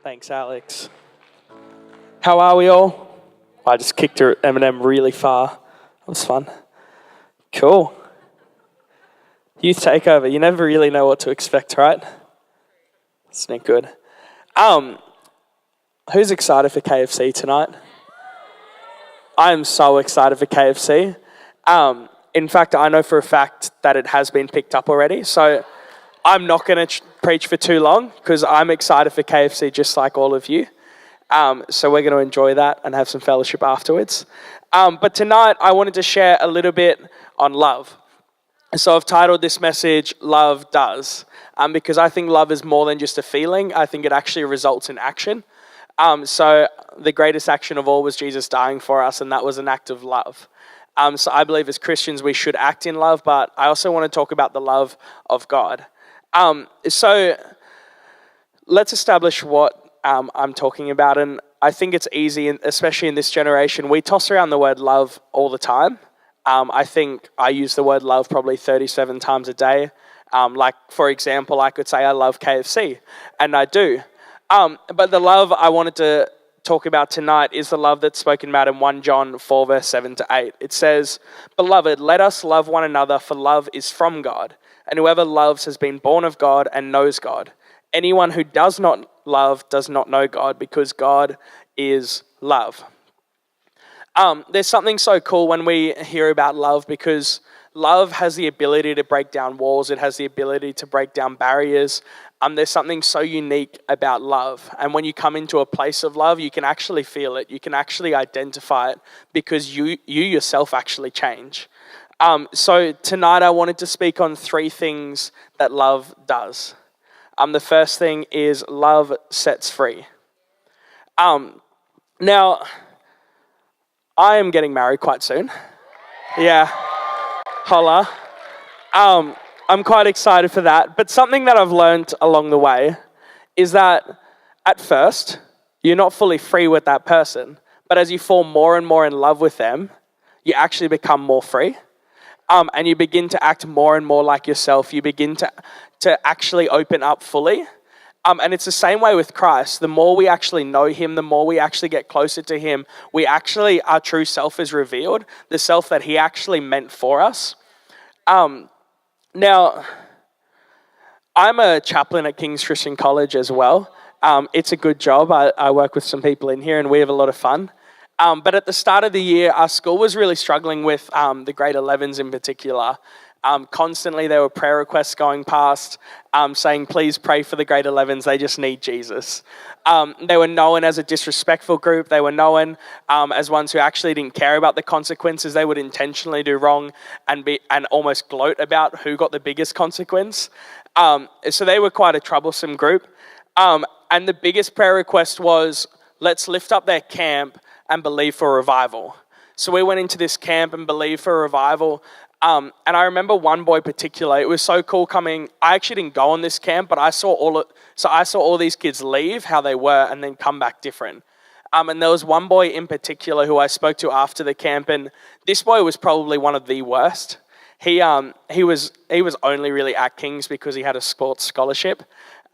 Thanks, Alex. How are we all? I just kicked Eminem really far. That was fun. Cool. Youth Takeover. You never really know what to expect, right? It's not good. Who's excited for KFC tonight? I am so excited for KFC. In fact, I know for a fact that it has been picked up already. So I'm not going to preach for too long because I'm excited for KFC just like all of you. So we're going to enjoy that and have some fellowship afterwards. But tonight I wanted to share a little bit on love. So I've titled this message, Love Does, because I think love is more than just a feeling. I think it actually results in action. So the greatest action of all was Jesus dying for us, and that was an act of love. So I believe as Christians we should act in love, but I also want to talk about the love of God. So let's establish what I'm talking about, and I think it's easy, especially in this generation. We toss around the word love all the time. I think I use the word love probably 37 times a day. Like, for example, I could say I love KFC, and I do. But the love I wanted to talk about tonight is the love that's spoken about in 1 John 4, verse 7 to 8. It says, "Beloved, let us love one another, for love is from God. And whoever loves has been born of God and knows God. Anyone who does not love does not know God, because God is love." There's something so cool when we hear about love, because love has the ability to break down walls. It has the ability to break down barriers. There's something so unique about love. And when you come into a place of love, you can actually feel it. You can actually identify it because you yourself actually change. So tonight I wanted to speak on 3 things that love does. The first thing is love sets free. Now, I am getting married quite soon. Yeah, holla. I'm quite excited for that. But something that I've learned along the way is that at first, you're not fully free with that person. But as you fall more and more in love with them, you actually become more free. And you begin to act more and more like yourself. You begin to actually open up fully. And it's the same way with Christ. The more we actually know him, the more we actually get closer to him, our true self is revealed, the self that he actually meant for us. Now, I'm a chaplain at King's Christian College as well. It's a good job. I work with some people in here and we have a lot of fun. But at the start of the year, our school was really struggling with the grade 11s in particular. Constantly there were prayer requests going past saying, please pray for the grade 11s, they just need Jesus. They were known as a disrespectful group. They were known as ones who actually didn't care about the consequences. They would intentionally do wrong and almost gloat about who got the biggest consequence. So they were quite a troublesome group. And the biggest prayer request was, let's lift up their camp and believe for revival. So we went into this camp and believed for revival. And I remember one boy in particular, it was so cool coming. I actually didn't go on this camp, but I saw all these kids leave how they were and then come back different. And there was one boy in particular who I spoke to after the camp, and this boy was probably one of the worst. He was only really at King's because he had a sports scholarship.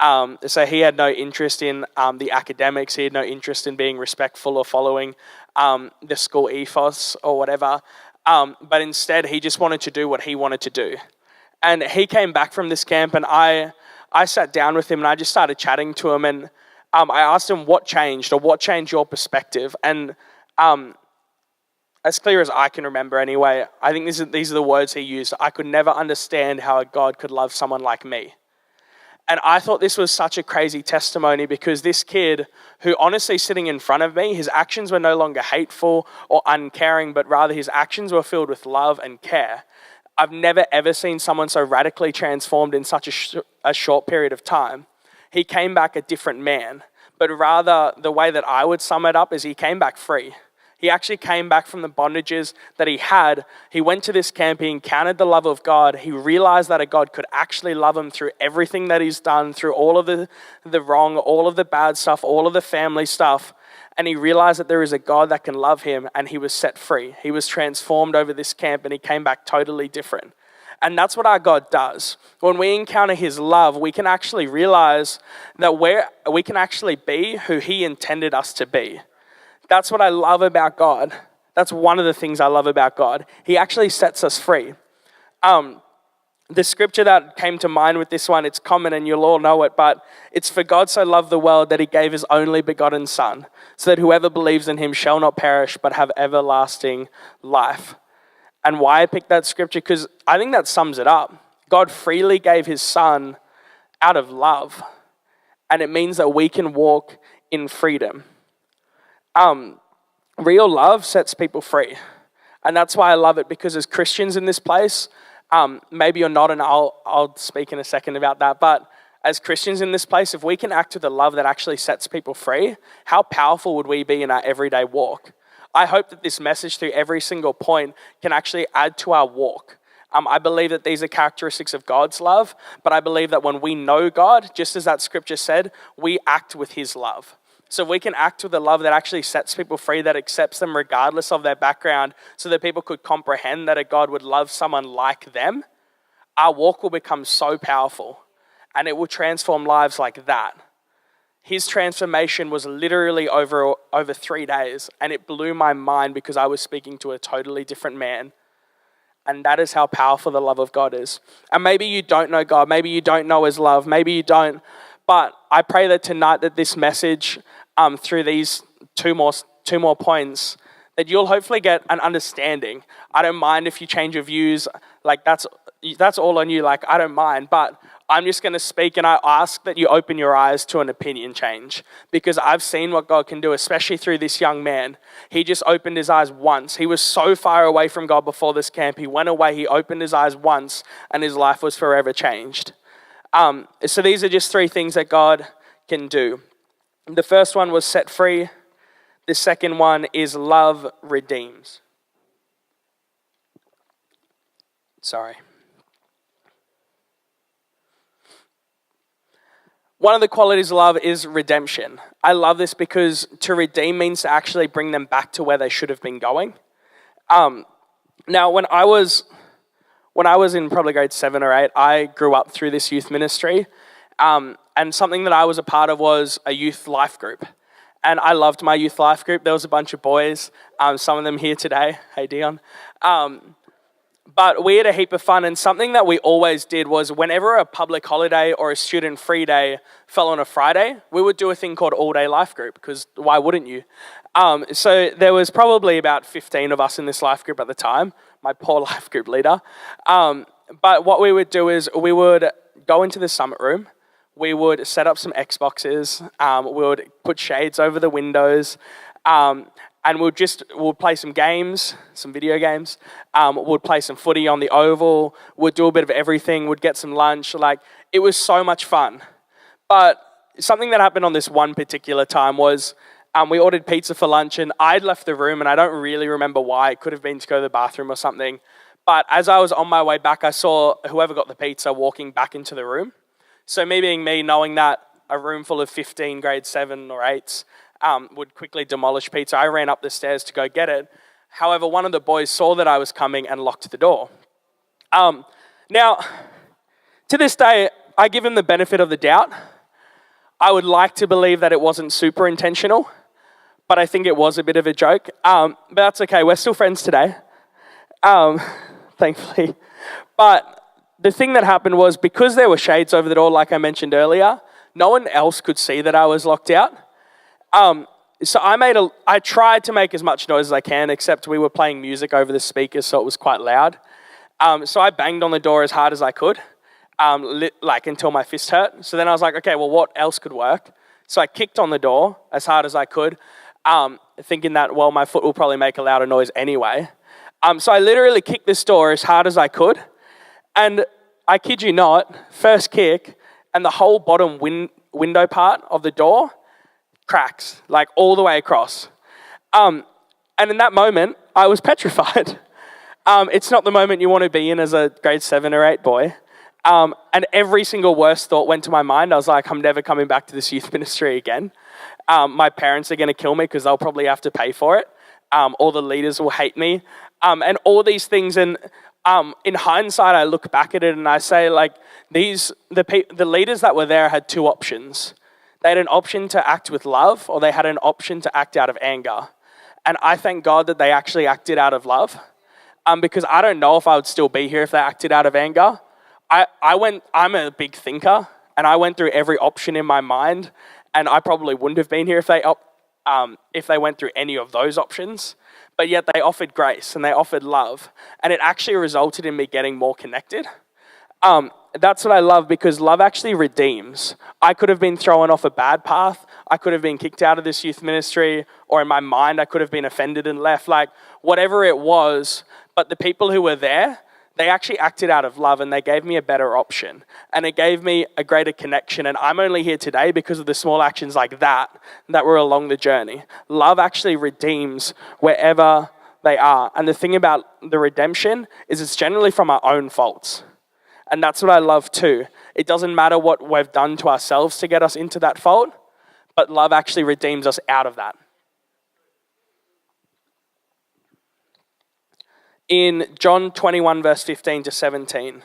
So he had no interest in the academics. He had no interest in being respectful or following the school ethos or whatever. But instead, he just wanted to do what he wanted to do. And he came back from this camp, and I sat down with him, and I just started chatting to him, and I asked him what changed your perspective. And as clear as I can remember anyway, I think these are the words he used. I could never understand how a God could love someone like me. And I thought this was such a crazy testimony, because this kid, who honestly sitting in front of me, his actions were no longer hateful or uncaring, but rather his actions were filled with love and care. I've never ever seen someone so radically transformed in such a short period of time. He came back a different man, but rather the way that I would sum it up is he came back free. He actually came back from the bondages that he had. He went to this camp, he encountered the love of God. He realized that a God could actually love him through everything that he's done, through all of the wrong, all of the bad stuff, all of the family stuff. And he realized that there is a God that can love him, and he was set free. He was transformed over this camp, and he came back totally different. And that's what our God does. When we encounter his love, we can actually realize that we can actually be who he intended us to be. That's what I love about God. That's one of the things I love about God. He actually sets us free. The scripture that came to mind with this one, it's common and you'll all know it, but it's for God so loved the world that he gave his only begotten son, so that whoever believes in him shall not perish but have everlasting life. And why I picked that scripture? Because I think that sums it up. God freely gave his son out of love, and it means that we can walk in freedom. Real love sets people free. And that's why I love it, because as Christians in this place, maybe you're not, and I'll speak in a second about that, but as Christians in this place, if we can act with a love that actually sets people free, how powerful would we be in our everyday walk? I hope that this message through every single point can actually add to our walk. I believe that these are characteristics of God's love, but I believe that when we know God, just as that scripture said, we act with his love. So if we can act with a love that actually sets people free, that accepts them regardless of their background, so that people could comprehend that a God would love someone like them, our walk will become so powerful, and it will transform lives like that. His transformation was literally over 3 days, and it blew my mind because I was speaking to a totally different man. And that is how powerful the love of God is. And maybe you don't know God, maybe you don't know his love, maybe you don't, but I pray that tonight that this message, through these two more points, that you'll hopefully get an understanding. I don't mind if you change your views, like that's all on you, like I don't mind, but I'm just going to speak, and I ask that you open your eyes to an opinion change, because I've seen what God can do, especially through this young man. He just opened his eyes once. He was so far away from God before this camp. He went away, he opened his eyes once, and his life was forever changed. So these are just 3 things that God can do. The first one was set free. The second one is love redeems. Sorry. One of the qualities of love is redemption. I love this because to redeem means to actually bring them back to where they should have been going. Now, when I was in probably grade 7 or 8, I grew up through this youth ministry. And something that I was a part of was a youth life group. And I loved my youth life group. There was a bunch of boys, some of them here today. Hey, Dion. But we had a heap of fun, and something that we always did was whenever a public holiday or a student free day fell on a Friday, we would do a thing called all-day life group, because why wouldn't you? So there was probably about 15 of us in this life group at the time, my poor life group leader. But what we would do is we would go into the summit room, we would set up some Xboxes, we would put shades over the windows, and we'll play some games, some video games. We'll play some footy on the oval. We'll do a bit of everything. We'd get some lunch. Like, it was so much fun. But something that happened on this one particular time was we ordered pizza for lunch, and I'd left the room, and I don't really remember why. It could have been to go to the bathroom or something. But as I was on my way back, I saw whoever got the pizza walking back into the room. So me being me, knowing that a room full of 15 grade 7 or 8s would quickly demolish pizza, I ran up the stairs to go get it. However, one of the boys saw that I was coming and locked the door. Now, to this day, I give him the benefit of the doubt. I would like to believe that it wasn't super intentional, but I think it was a bit of a joke. But that's okay, we're still friends today, thankfully. But the thing that happened was, because there were shades over the door, like I mentioned earlier, no one else could see that I was locked out. So I tried to make as much noise as I can, except we were playing music over the speakers, so it was quite loud. So I banged on the door as hard as I could, until my fist hurt. So then I was like, okay, well, what else could work? So I kicked on the door as hard as I could, thinking that, well, my foot will probably make a louder noise anyway. So I literally kicked this door as hard as I could, and I kid you not, first kick, and the whole bottom window part of the door cracks, like all the way across. And in that moment, I was petrified. It's not the moment you want to be in as a grade 7 or 8 boy. And every single worst thought went to my mind. I was like, I'm never coming back to this youth ministry again. My parents are going to kill me because they'll probably have to pay for it. All the leaders will hate me. And all these things. And in hindsight, I look back at it and I say, like, the leaders that were there had two options. They had an option to act with love, or they had an option to act out of anger. And I thank God that they actually acted out of love, because I don't know if I would still be here if they acted out of anger. I'm a big thinker, and I went through every option in my mind, and I probably wouldn't have been here if they went through any of those options. But yet they offered grace and they offered love, and it actually resulted in me getting more connected. That's what I love, because love actually redeems. I could have been thrown off a bad path. I could have been kicked out of this youth ministry, or in my mind, I could have been offended and left, like whatever it was. But the people who were there, they actually acted out of love, and they gave me a better option, and it gave me a greater connection. And I'm only here today because of the small actions like that were along the journey. Love actually redeems wherever they are. And the thing about the redemption is it's generally from our own faults. And that's what I love too. It doesn't matter what we've done to ourselves to get us into that fault, but love actually redeems us out of that. In John 21, verse 15 to 17,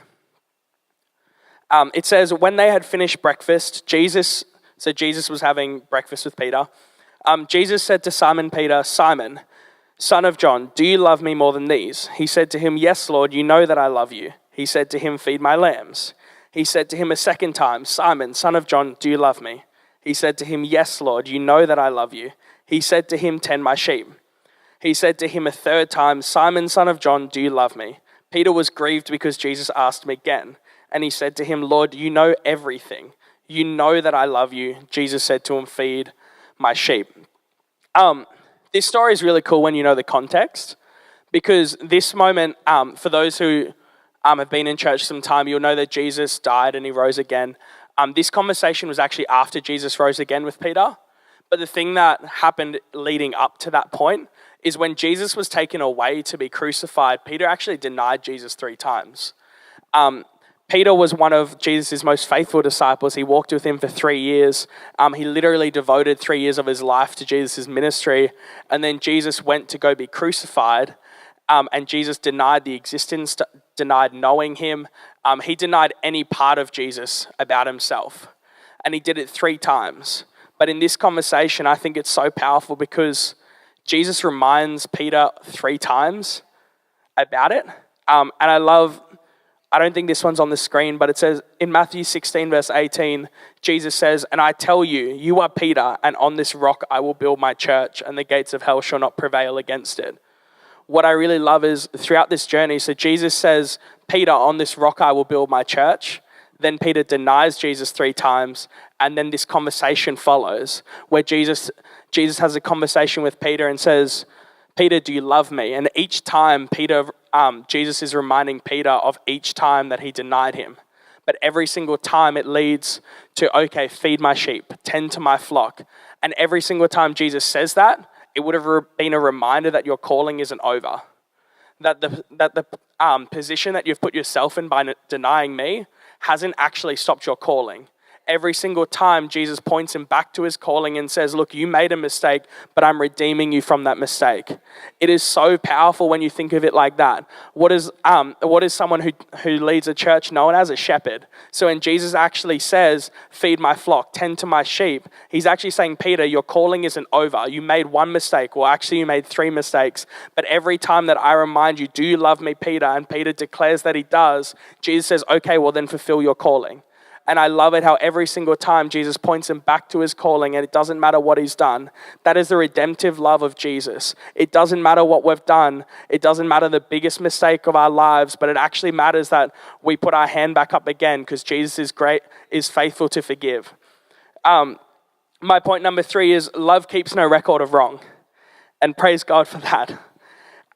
it says, when they had finished breakfast, Jesus was having breakfast with Peter. Jesus said to Simon Peter, "Simon, son of John, do you love me more than these?" He said to him, "Yes, Lord, you know that I love you." He said to him, "Feed my lambs." He said to him a second time, "Simon, son of John, do you love me?" He said to him, "Yes, Lord, you know that I love you." He said to him, "Tend my sheep." He said to him a third time, "Simon, son of John, do you love me?" Peter was grieved because Jesus asked him again. And he said to him, "Lord, you know everything. You know that I love you." Jesus said to him, "Feed my sheep." This story is really cool when you know the context, because this moment, for those who have been in church some time, you'll know that Jesus died and he rose again. This conversation was actually after Jesus rose again with Peter. But the thing that happened leading up to that point is when Jesus was taken away to be crucified, Peter actually denied Jesus 3 times. Peter was one of Jesus' most faithful disciples. He walked with him for 3 years. He literally devoted 3 years of his life to Jesus' ministry. And then Jesus went to go be crucified. And Jesus denied the existence, denied knowing him. He denied any part of Jesus about himself. And he did it 3 times. But in this conversation, I think it's so powerful because Jesus reminds Peter 3 times about it. And I don't think this one's on the screen, but it says in Matthew 16, verse 18, Jesus says, "And I tell you, you are Peter, and on this rock I will build my church, and the gates of hell shall not prevail against it." What I really love is throughout this journey, so Jesus says, "Peter, on this rock I will build my church." Then Peter denies Jesus 3 times, and then this conversation follows where Jesus has a conversation with Peter and says, "Peter, do you love me?" And each time Jesus is reminding Peter of each time that he denied him. But every single time it leads to, okay, feed my sheep, tend to my flock. And every single time Jesus says that, it would have been a reminder that your calling isn't over. That the position that you've put yourself in by denying me hasn't actually stopped your calling. Every single time Jesus points him back to his calling and says, "Look, you made a mistake, but I'm redeeming you from that mistake." It is so powerful when you think of it like that. What is someone who leads a church known as? A shepherd. So when Jesus actually says, "Feed my flock, tend to my sheep," he's actually saying, Peter, your calling isn't over. You made 1 mistake, or actually you made 3 mistakes. But every time that I remind you, "Do you love me, Peter?" and Peter declares that he does, Jesus says, "Okay, well then fulfill your calling." And I love it how every single time Jesus points him back to his calling, and it doesn't matter what he's done. That is the redemptive love of Jesus. It doesn't matter what we've done. It doesn't matter the biggest mistake of our lives, but it actually matters that we put our hand back up again because Jesus is faithful to forgive. My point number 3 is love keeps no record of wrong. And praise God for that.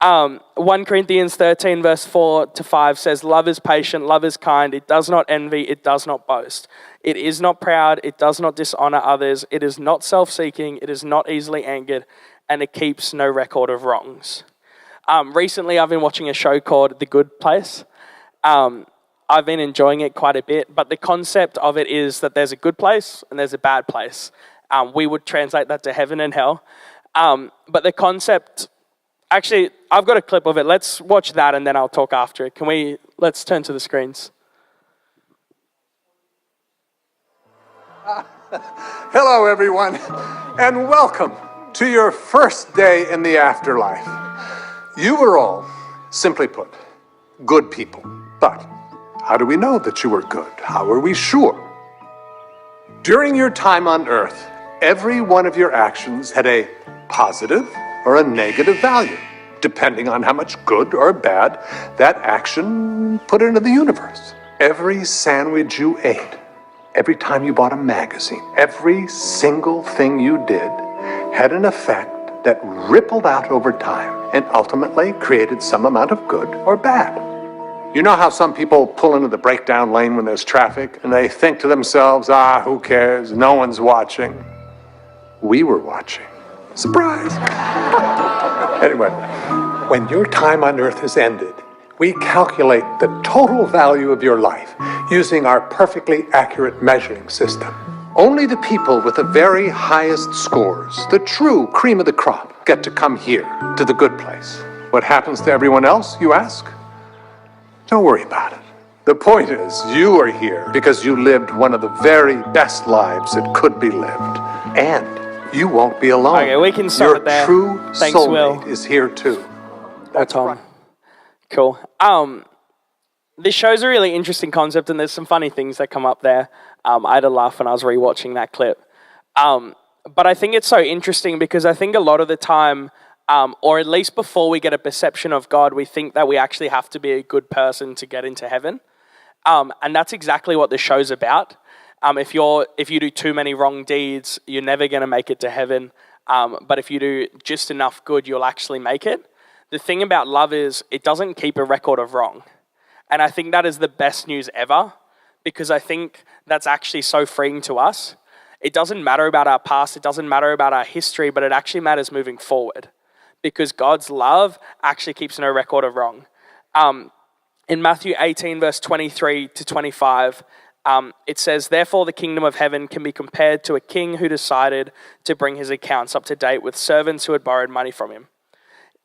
1 Corinthians 13 verse 4 to 5 says, "Love is patient, love is kind, it does not envy, it does not boast. It is not proud, it does not dishonor others, it is not self-seeking, it is not easily angered, and it keeps no record of wrongs." Recently, I've been watching a show called The Good Place. I've been enjoying it quite a bit, but the concept of it is that there's a good place and there's a bad place. We would translate that to heaven and hell. But the concept Actually, I've got a clip of it. Let's watch that and then I'll talk after it. Let's turn to the screens. Hello, everyone, and welcome to your first day in the afterlife. You were all, simply put, good people. But how do we know that you were good? How are we sure? During your time on Earth, every one of your actions had a positive or a negative value, depending on how much good or bad that action put into the universe. Every sandwich you ate, every time you bought a magazine, every single thing you did had an effect that rippled out over time and ultimately created some amount of good or bad. You know how some people pull into the breakdown lane when there's traffic and they think to themselves, who cares? No one's watching. We were watching. Surprise! Anyway, when your time on Earth has ended, we calculate the total value of your life using our perfectly accurate measuring system. Only the people with the very highest scores, the true cream of the crop, get to come here, to the good place. What happens to everyone else, you ask? Don't worry about it. The point is, you are here because you lived one of the very best lives that could be lived. And you won't be alone. Okay, we can start it there. Your true Thanks, soulmate Will. is here too. That's Tom. right. Cool. This show's a really interesting concept, and there's some funny things that come up there. I had a laugh when I was rewatching that clip. But I think it's so interesting because I think a lot of the time, or at least before we get a perception of God, we think that we actually have to be a good person to get into heaven. And that's exactly what the show's about. If you do too many wrong deeds, you're never going to make it to heaven. But if you do just enough good, you'll actually make it. The thing about love is it doesn't keep a record of wrong. And I think that is the best news ever, because I think that's actually so freeing to us. It doesn't matter about our past, it doesn't matter about our history, but it actually matters moving forward, because God's love actually keeps no record of wrong. In Matthew 18, verse 23 to 25, it says, "Therefore the kingdom of heaven can be compared to a king who decided to bring his accounts up to date with servants who had borrowed money from him.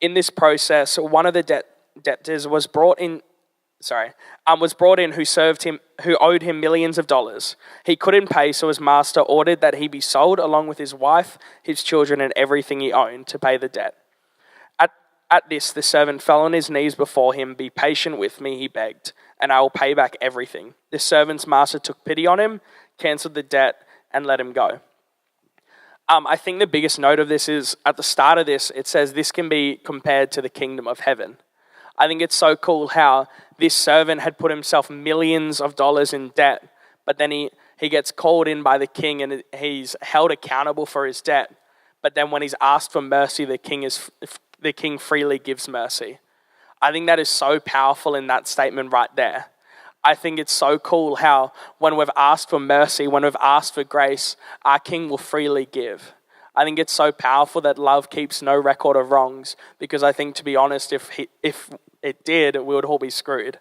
In this process, one of the debtors was brought in who owed him millions of dollars. He couldn't pay, so his master ordered that he be sold along with his wife, his children, and everything he owned to pay the debt. At this, the servant fell on his knees before him. 'Be patient with me,' he begged, 'and I will pay back everything.' The servant's master took pity on him, cancelled the debt, and let him go." I think the biggest note of this is, at the start of this, it says this can be compared to the kingdom of heaven. I think it's so cool how this servant had put himself millions of dollars in debt, but then he gets called in by the king and he's held accountable for his debt. But then when he's asked for mercy, the king freely gives mercy. I think that is so powerful in that statement right there. I think it's so cool how when we've asked for mercy, when we've asked for grace, our king will freely give. I think it's so powerful that love keeps no record of wrongs, because I think, to be honest, if it did, we would all be screwed.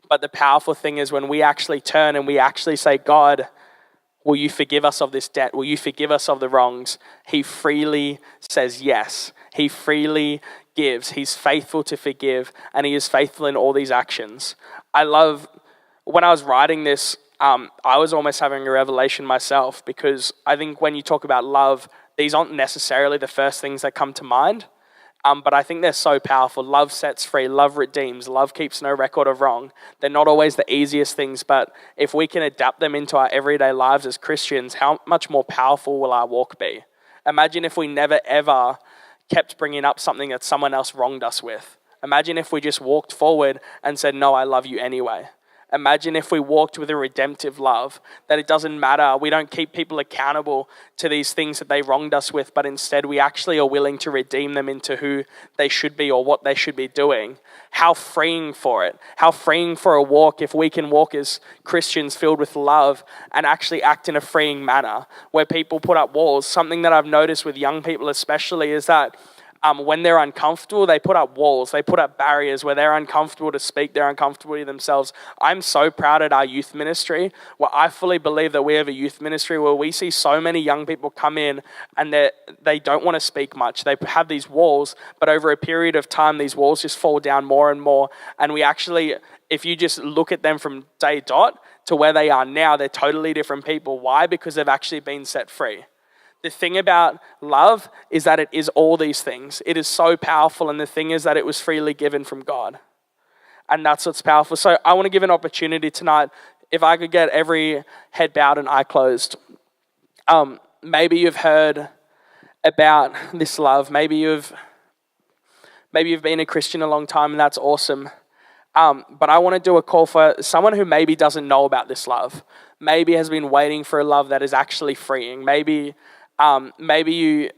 But the powerful thing is when we actually turn and we actually say, "God, will you forgive us of this debt? Will you forgive us of the wrongs?" He freely says yes. He freely gives. He's faithful to forgive, and he is faithful in all these actions. I love, when I was writing this, I was almost having a revelation myself, because I think when you talk about love, these aren't necessarily the first things that come to mind, but I think they're so powerful. Love sets free, love redeems, love keeps no record of wrong. They're not always the easiest things, but if we can adapt them into our everyday lives as Christians, how much more powerful will our walk be? Imagine if we never ever kept bringing up something that someone else wronged us with. Imagine if we just walked forward and said, "No, I love you anyway." Imagine if we walked with a redemptive love, that it doesn't matter. We don't keep people accountable to these things that they wronged us with, but instead we actually are willing to redeem them into who they should be or what they should be doing. How freeing for it. How freeing for a walk if we can walk as Christians filled with love and actually act in a freeing manner, where people put up walls. Something that I've noticed with young people especially is that when they're uncomfortable, they put up walls, they put up barriers where they're uncomfortable to speak, they're uncomfortable to themselves. I'm so proud at our youth ministry, where I fully believe that we have a youth ministry where we see so many young people come in and they don't want to speak much. They have these walls, but over a period of time, these walls just fall down more and more. And we actually, if you just look at them from day dot to where they are now, they're totally different people. Why? Because they've actually been set free. The thing about love is that it is all these things. It is so powerful, and the thing is that it was freely given from God. And that's what's powerful. So I want to give an opportunity tonight, if I could get every head bowed and eye closed. Maybe you've heard about this love. Maybe you've been a Christian a long time, and that's awesome. But I want to do a call for someone who maybe doesn't know about this love. Maybe has been waiting for a love that is actually freeing. Maybe you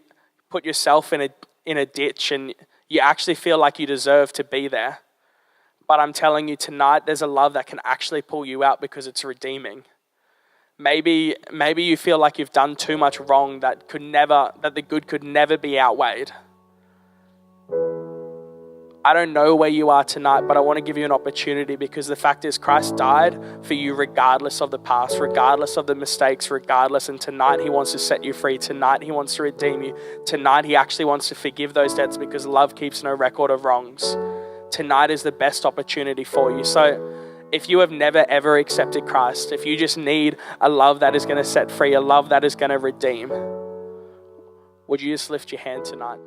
put yourself in a ditch and you actually feel like you deserve to be there. But I'm telling you tonight, there's a love that can actually pull you out because it's redeeming. Maybe you feel like you've done too much wrong that the good could never be outweighed. I don't know where you are tonight, but I want to give you an opportunity, because the fact is Christ died for you regardless of the past, regardless of the mistakes, regardless. And tonight he wants to set you free. Tonight he wants to redeem you. Tonight he actually wants to forgive those debts, because love keeps no record of wrongs. Tonight is the best opportunity for you. So if you have never ever accepted Christ, if you just need a love that is going to set free, a love that is going to redeem, would you just lift your hand tonight?